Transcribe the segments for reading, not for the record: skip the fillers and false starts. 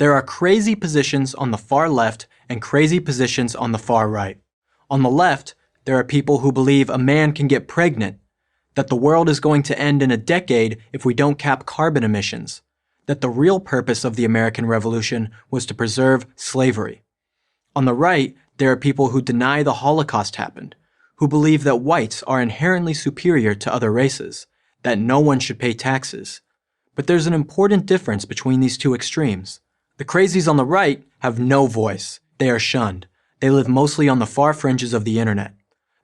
There are crazy positions on the far left and crazy positions on the far right. On the left, there are people who believe a man can get pregnant, that the world is going to end in a decade if we don't cap carbon emissions, that the real purpose of the American Revolution was to preserve slavery. On the right, there are people who deny the Holocaust happened, who believe that whites are inherently superior to other races, that no one should pay taxes. But there's an important difference between these two extremes. The crazies on the right have no voice. They are shunned. They live mostly on the far fringes of the internet.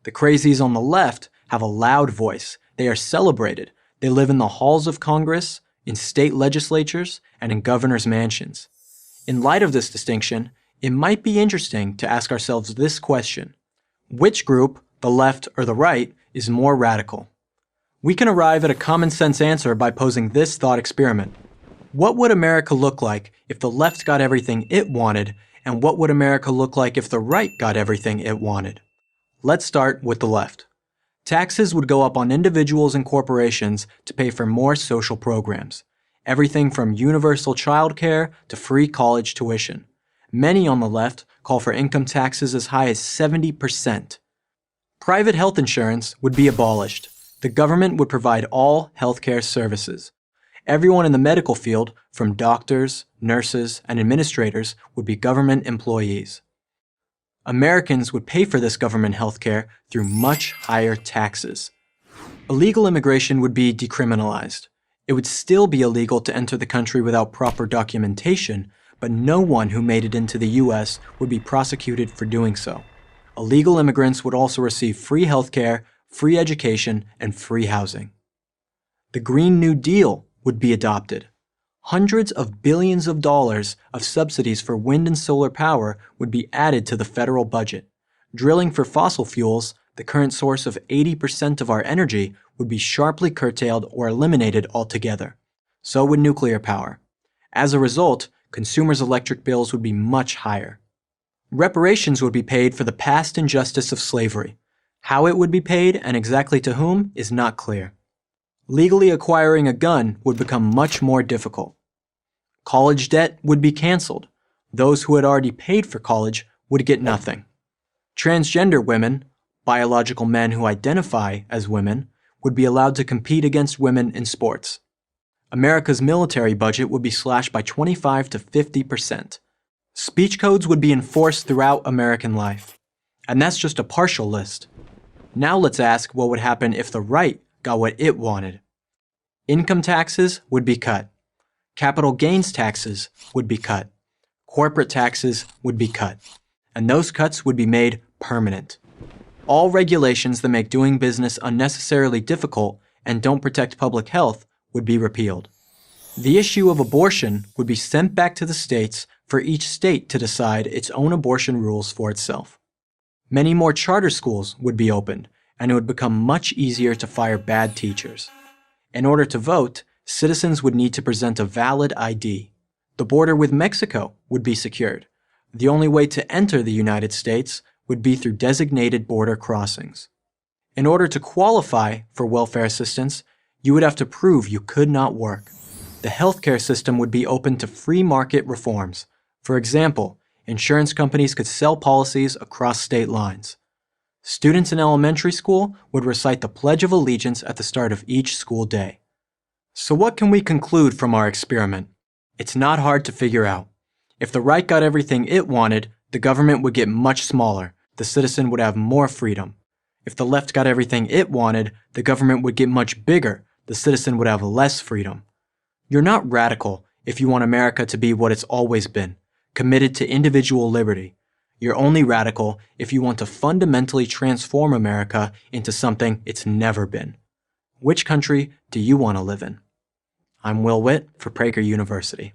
The crazies on the left have a loud voice. They are celebrated. They live in the halls of Congress, in state legislatures, and in governors' mansions. In light of this distinction, it might be interesting to ask ourselves this question: which group, the left or the right, is more radical? We can arrive at a common sense answer by posing this thought experiment. What would America look like if the left got everything it wanted, and what would America look like if the right got everything it wanted? Let's start with the left. Taxes would go up on individuals and corporations to pay for more social programs. Everything from universal childcare to free college tuition. Many on the left call for income taxes as high as 70%. Private health insurance would be abolished. The government would provide all healthcare services. Everyone in the medical field, from doctors, nurses, and administrators, would be government employees. Americans would pay for this government healthcare through much higher taxes. Illegal immigration would be decriminalized. It would still be illegal to enter the country without proper documentation, but no one who made it into the U.S. would be prosecuted for doing so. Illegal immigrants would also receive free healthcare, free education, and free housing. The Green New Deal would be adopted. Hundreds of billions of dollars of subsidies for wind and solar power would be added to the federal budget. Drilling for fossil fuels, the current source of 80% of our energy, would be sharply curtailed or eliminated altogether. So would nuclear power. As a result, consumers' electric bills would be much higher. Reparations would be paid for the past injustice of slavery. How it would be paid and exactly to whom is not clear. Legally acquiring a gun would become much more difficult. College debt would be canceled. Those who had already paid for college would get nothing. Transgender women, biological men who identify as women, would be allowed to compete against women in sports. America's military budget would be slashed by 25 to 50%. Speech codes would be enforced throughout American life. And that's just a partial list. Now let's ask what would happen if the right got what it wanted. Income taxes would be cut. Capital gains taxes would be cut. Corporate taxes would be cut. And those cuts would be made permanent. All regulations that make doing business unnecessarily difficult and don't protect public health would be repealed. The issue of abortion would be sent back to the states for each state to decide its own abortion rules for itself. Many more charter schools would be opened, and it would become much easier to fire bad teachers. In order to vote, citizens would need to present a valid ID. The border with Mexico would be secured. The only way to enter the United States would be through designated border crossings. In order to qualify for welfare assistance, you would have to prove you could not work. The healthcare system would be open to free market reforms. For example, insurance companies could sell policies across state lines. Students in elementary school would recite the Pledge of Allegiance at the start of each school day. So what can we conclude from our experiment? It's not hard to figure out. If the right got everything it wanted, the government would get much smaller. The citizen would have more freedom. If the left got everything it wanted, the government would get much bigger. The citizen would have less freedom. You're not radical if you want America to be what it's always been, committed to individual liberty. You're only radical if you want to fundamentally transform America into something it's never been. Which country do you want to live in? I'm Will Witt for Prager University.